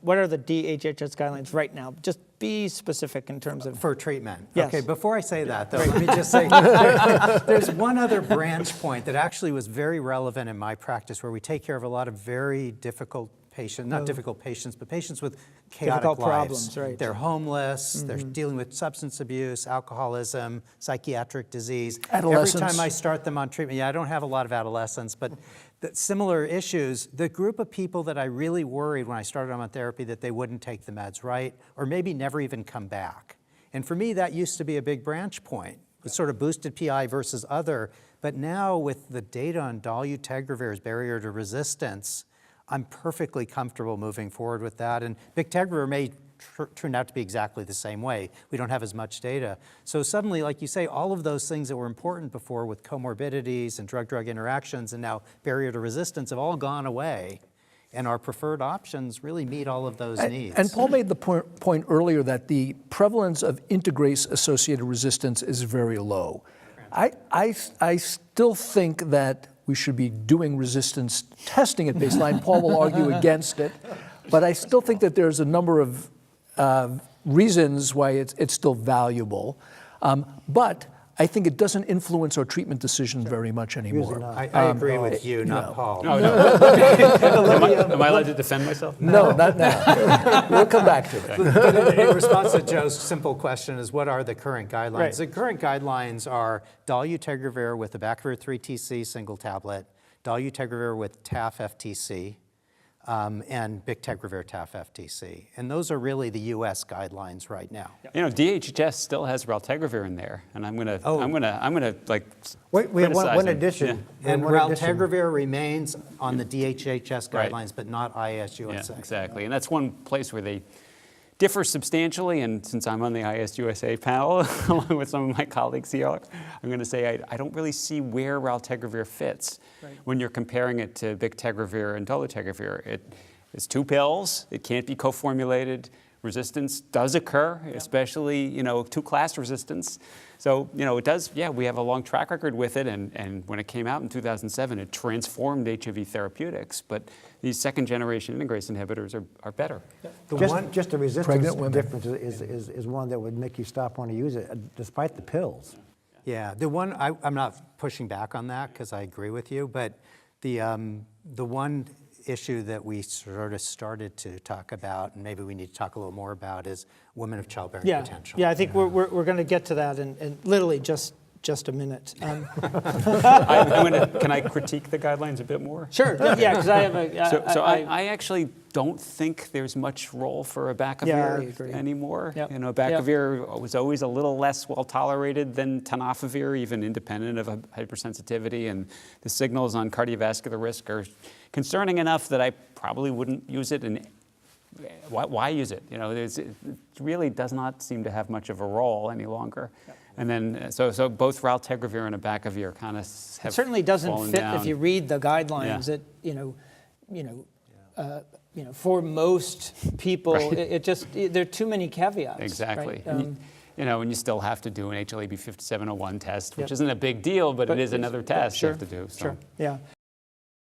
what are the DHHS guidelines right now? Just be specific in terms of... For treatment. Yes. Okay, before I say that, though, let me just say, there's one other branch point that actually was very relevant in my practice, where we take care of a lot of very difficult patients, not difficult patients, but patients with chaotic Difficult lives. problems, right. They're homeless, they're dealing with substance abuse, alcoholism, psychiatric disease. Adolescents. Every time I start them on treatment, I don't have a lot of adolescents, but similar issues, the group of people that I really worried when I started them on therapy that they wouldn't take the meds right, or maybe never even come back. And for me, that used to be a big branch point. It sort of boosted PI versus other, but now with the data on dolutegravir's barrier to resistance, I'm perfectly comfortable moving forward with that. And bictegravir may turn out to be exactly the same way. We don't have as much data. So suddenly, like you say, all of those things that were important before with comorbidities and drug-drug interactions and now barrier to resistance have all gone away. And our preferred options really meet all of those needs. And Paul made the point earlier that the prevalence of integrase-associated resistance is very low. I still think that we should be doing resistance testing at baseline. Paul will argue against it, but I still think that there's a number of reasons why it's still valuable. But I think it doesn't influence our treatment decision very much anymore. I agree with you, not Paul. No. Am I allowed to defend myself? No, not now. We'll come back to it. But in response to Joe's simple question is, what are the current guidelines? Right. The current guidelines are dolutegravir with abacavir 3-TC single tablet, dolutegravir with TAF-FTC, and bictegravir TAF-FTC. And those are really the US guidelines right now. You know, DHHS still has raltegravir in there, and I'm gonna like Wait, we have one criticize them. addition. Yeah. And One addition. raltegravir remains on the DHHS Right. guidelines, but not IAS-USA. Yeah, exactly. And that's one place where they differ substantially, and since I'm on the IAS-USA panel, along with some of my colleagues here, I'm going to say I don't really see where raltegravir fits when you're comparing it to bictegravir and dolutegravir. It's 2 pills, it can't be co-formulated, resistance does occur, especially, 2-class resistance. So, it does, we have a long track record with it, and when it came out in 2007, it transformed HIV therapeutics, but these second-generation integrase inhibitors are better. Just the resistance women. difference is one that would make you stop wanting to use it, despite the pills. Yeah, the one, I'm not pushing back on that because I agree with you, but the one issue that we sort of started to talk about, and maybe we need to talk a little more about, is women of childbearing potential. Yeah, I think we're going to get to that in literally just a minute. Can I critique the guidelines a bit more? Sure, yeah, because I have a... I actually don't think there's much role for abacavir anymore. Yep. Abacavir was always a little less well tolerated than tenofovir, even independent of hypersensitivity, and the signals on cardiovascular risk are concerning enough that I probably wouldn't use it. And why use it? It really does not seem to have much of a role any longer. Yep. And then, so both raltegravir and abacavir kind of have It certainly doesn't fit down. if you read the guidelines. That for most people, there are too many caveats. Exactly. Right? And you still have to do an HLA-B5701 test, which isn't a big deal, but it is another test you have to do. So. Sure. Yeah.